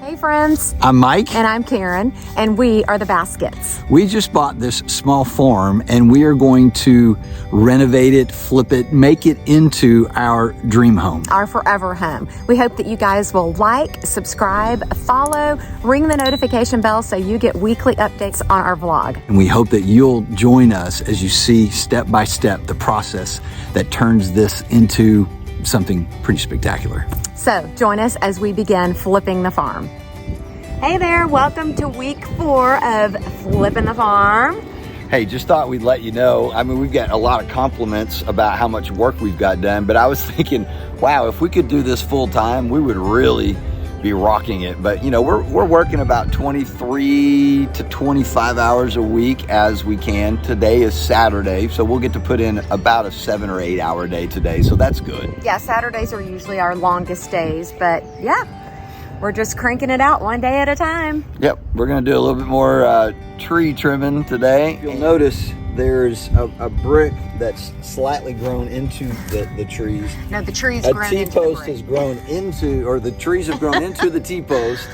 Hey friends, I'm Mike. and I'm Karen, and we are the Baskets. We just bought this small farm and we are going to renovate it, flip it, make it into our dream home. Our forever home. We hope that you guys will like, subscribe, follow, ring the notification bell so you get weekly updates on our vlog. And we hope that you'll join us as you see step by step the process that turns this into something pretty spectacular. So join us as we begin flipping the farm. Hey there, welcome to week 4 of Flipping the Farm. Hey, just thought we'd let you know. I mean, we've got a lot of compliments about how much work we've got done, but I was thinking, wow, if we could do this full time, we would really be rocking it. But you know, we're working about 23 to 25 hours a week as we can. Today is Saturday, so we'll get to put in about a 7 or 8 hour day today, so that's good. Yeah, Saturdays are usually our longest days, but yeah, we're just cranking it out one day at a time. Yep, we're gonna do a little bit more tree trimming today. You'll notice there's a brick that's slightly grown into the trees. No, the tree's A grown into the T-post brick. has grown into, or the trees have grown into the T-post,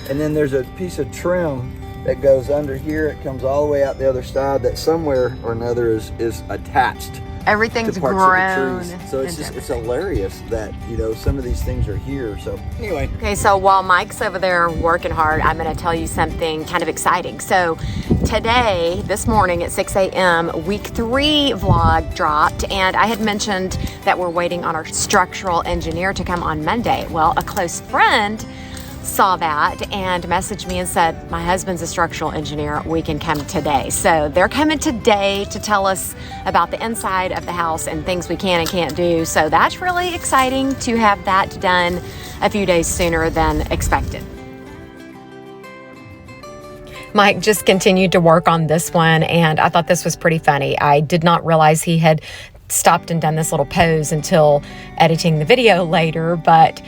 and then there's a piece of trim that goes under here. It comes all the way out the other side that somewhere or another is attached Everything's to parts grown. of the trees. So it's hilarious that, you know, some of these things are here. So anyway. Okay, so while Mike's over there working hard, I'm going to tell you something kind of exciting. So today, this morning at 6 a.m., week 3 vlog dropped, and I had mentioned that we're waiting on our structural engineer to come on Monday. Well, a close friend saw that and messaged me and said, my husband's a structural engineer, we can come today. So they're coming today to tell us about the inside of the house and things we can and can't do. So that's really exciting to have that done a few days sooner than expected. Mike just continued to work on this one, and I thought this was pretty funny. I did not realize he had stopped and done this little pose until editing the video later, but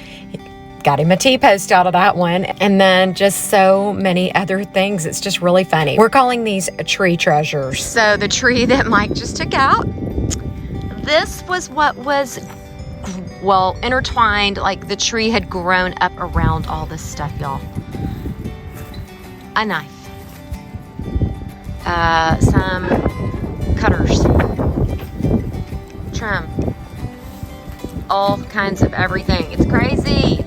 got him a T-post out of that one, and then just so many other things. It's just really funny. We're calling these tree treasures. So the tree that Mike just took out, this was what was, well, intertwined, like the tree had grown up around all this stuff, y'all. A knife. Some cutters. Trim. All kinds of everything. It's crazy.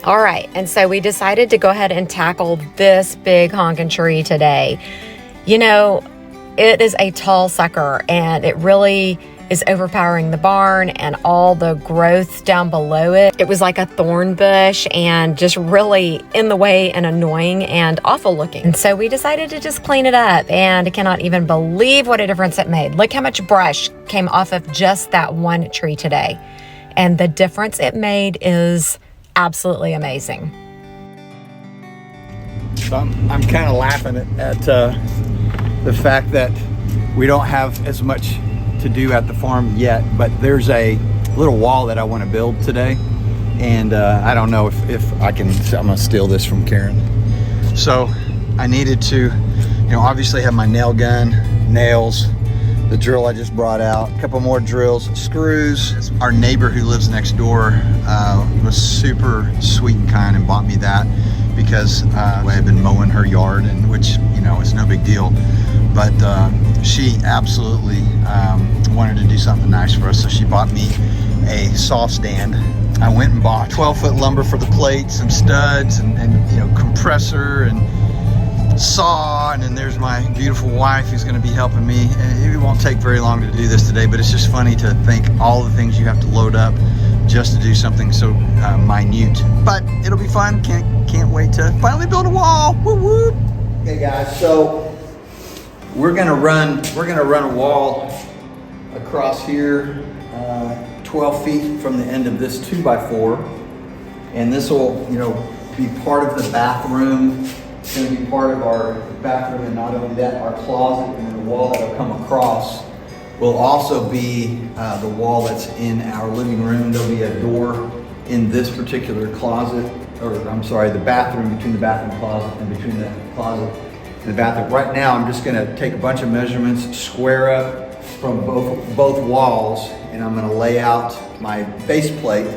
All right, and so we decided to go ahead and tackle this big honking tree today. You know, it is a tall sucker, and it really is overpowering the barn and all the growth down below it. It was like a thorn bush and just really in the way and annoying and awful looking. And so we decided to just clean it up, and I cannot even believe what a difference it made. Look how much brush came off of just that one tree today. And the difference it made is absolutely amazing. So I'm kind of laughing at the fact that we don't have as much to do at the farm yet, but there's a little wall that I want to build today, and I don't know if I can. I'm gonna steal this from Karen. So I needed to, you know, obviously have my nail gun, nails, the drill I just brought out, a couple more drills, screws. Our neighbor who lives next door was super sweet and kind and bought me that because I had been mowing her yard, and which, you know, is no big deal. But she absolutely wanted to do something nice for us, so she bought me a saw stand. I went and bought 12-foot lumber for the plates and studs and you know, compressor and saw, and then there's my beautiful wife who's going to be helping me. And it won't take very long to do this today, but it's just funny to think all the things you have to load up just to do something so minute. But it'll be fun. Can't wait to finally build a wall. Woo woo. Okay, guys. So we're gonna run a wall across here, 12 feet from the end of this 2x4, and this will, you know, be part of the bathroom. It's going to be part of our bathroom, and not only that, our closet, and the wall that will come across will also be the wall that's in our living room. There'll be a door in this particular closet, or I'm sorry, the bathroom, between the bathroom closet and between the closet and the bathroom. Right now, I'm just going to take a bunch of measurements, square up from both walls, and I'm going to lay out my base plate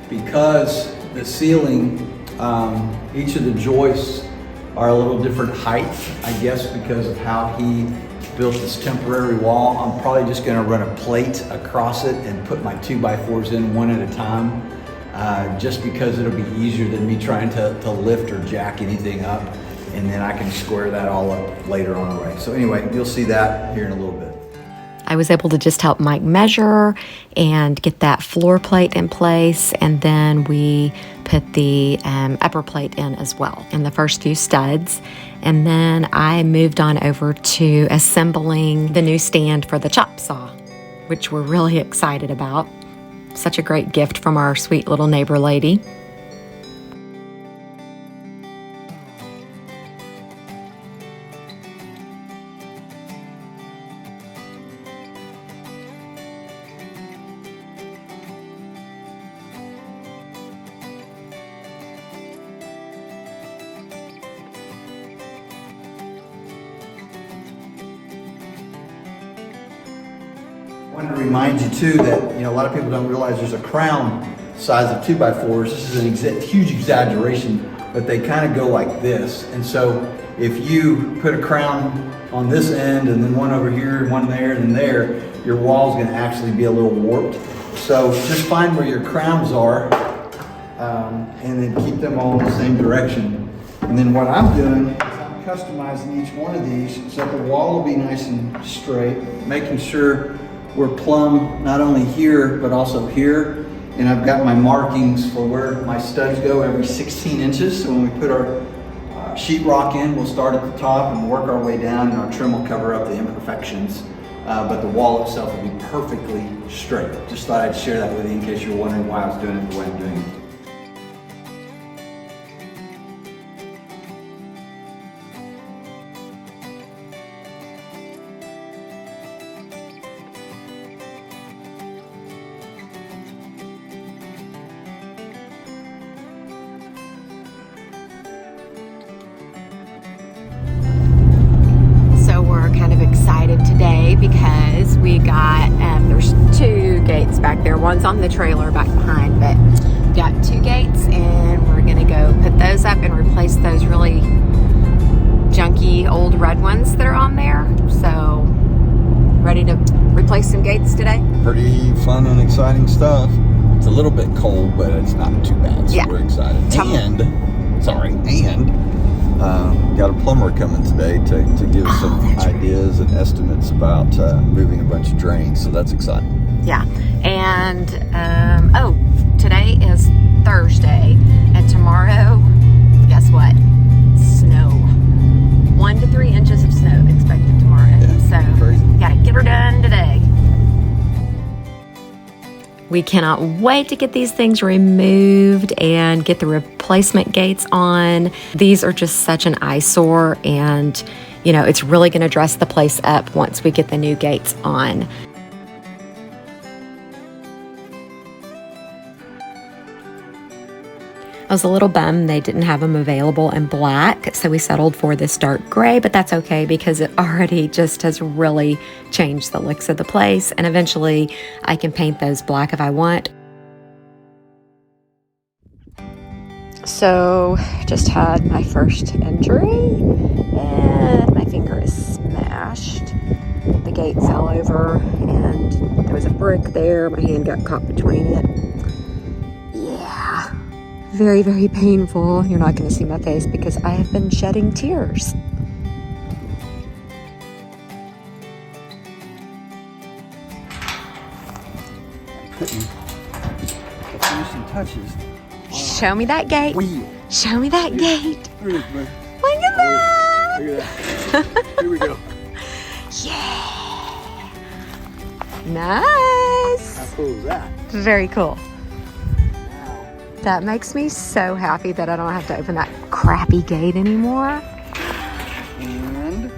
because the ceiling Each of the joists are a little different height, I guess, because of how he built this temporary wall. I'm probably just gonna run a plate across it and put my 2x4s in one at a time, just because it'll be easier than me trying to lift or jack anything up, and then I can square that all up later on the way. So anyway, you'll see that here in a little bit. I was able to just help Mike measure and get that floor plate in place, and then we put the upper plate in as well, and the first few studs. And then I moved on over to assembling the new stand for the chop saw, which we're really excited about. Such a great gift from our sweet little neighbor lady. I wanted to remind you too that a lot of people don't realize there's a crown size of 2x4s. This is a huge exaggeration, but they kind of go like this. And so if you put a crown on this end and then one over here and one there and there, your wall's going to actually be a little warped. So just find where your crowns are and then keep them all in the same direction. And then what I'm doing is I'm customizing each one of these so that the wall will be nice and straight, making sure we're plumb not only here but also here. And I've got my markings for where my studs go every 16 inches. So when we put our sheetrock in, we'll start at the top and work our way down, and our trim will cover up the imperfections. But the wall itself will be perfectly straight. Just thought I'd share that with you in case you were wondering why I was doing it the way I'm doing it. Today because we got there's two gates back there. One's on the trailer back behind, but we've got two gates, and we're gonna go put those up and replace those really junky old red ones that are on there. So ready to replace some gates today? Pretty fun and exciting stuff. It's a little bit cold, but it's not too bad, so yeah. We're excited. Got a plumber coming today to give us some ideas and estimates about moving a bunch of drains, so that's exciting. Yeah, and today is Thursday, and tomorrow, guess what? Snow. 1 to 3 inches of snow expected tomorrow. Yeah, so crazy. Gotta get her done today. We cannot wait to get these things removed and get the replacement gates on. These are just such an eyesore, and it's really going to dress the place up once we get the new gates on. I was a little bummed they didn't have them available in black, so we settled for this dark gray, but that's okay because it already just has really changed the looks of the place, and eventually I can paint those black if I want. So, just had my first injury, and my finger is smashed. The gate fell over, and there was a brick there. My hand got caught between it. Yeah. Very, very painful. You're not going to see my face because I have been shedding tears. Putting the finishing touches. Show me that gate. Wheel. Show me that gate. Here it is, bud. Look at that. Look at that. Here we go. Yeah. Nice. How cool is that? Very cool. That makes me so happy that I don't have to open that crappy gate anymore. And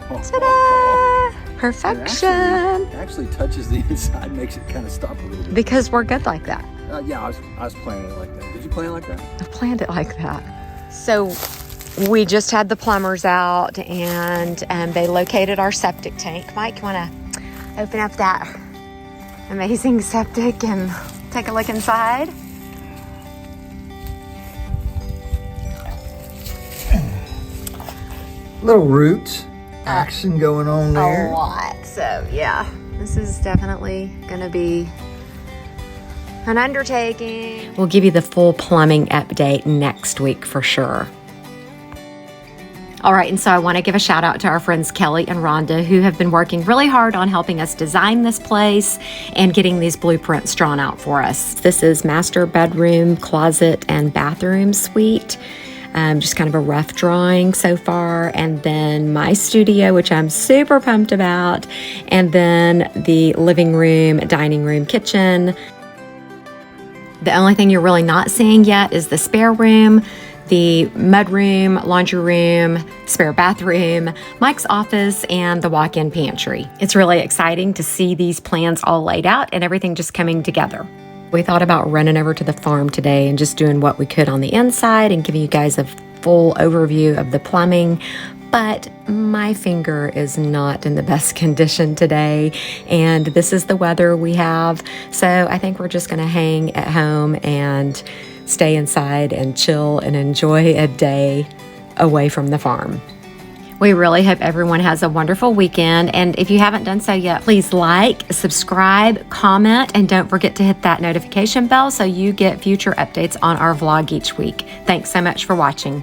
ta-da! Perfection. It actually touches the inside, makes it kind of stop a little bit. Because we're good like that. Yeah, I was planning it like that. Did you plan it like that? I planned it like that. So we just had the plumbers out, and they located our septic tank. Mike, you want to open up that amazing septic and take a look inside? Little roots action going on there. A lot. So yeah, this is definitely gonna be an undertaking. We'll give you the full plumbing update next week for sure. All right, and so I want to give a shout out to our friends Kelly and Rhonda, who have been working really hard on helping us design this place and getting these blueprints drawn out for us. This is master bedroom, closet, and bathroom suite. Just kind of a rough drawing so far. And then my studio, which I'm super pumped about. And then the living room, dining room, kitchen. The only thing you're really not seeing yet is the spare room, the mud room, laundry room, spare bathroom, Mike's office, and the walk-in pantry. It's really exciting to see these plans all laid out and everything just coming together. We thought about running over to the farm today and just doing what we could on the inside and giving you guys a full overview of the plumbing, but my finger is not in the best condition today, and this is the weather we have, so I think we're just gonna hang at home and stay inside and chill and enjoy a day away from the farm. We really hope everyone has a wonderful weekend. And if you haven't done so yet, please like, subscribe, comment, and don't forget to hit that notification bell so you get future updates on our vlog each week. Thanks so much for watching.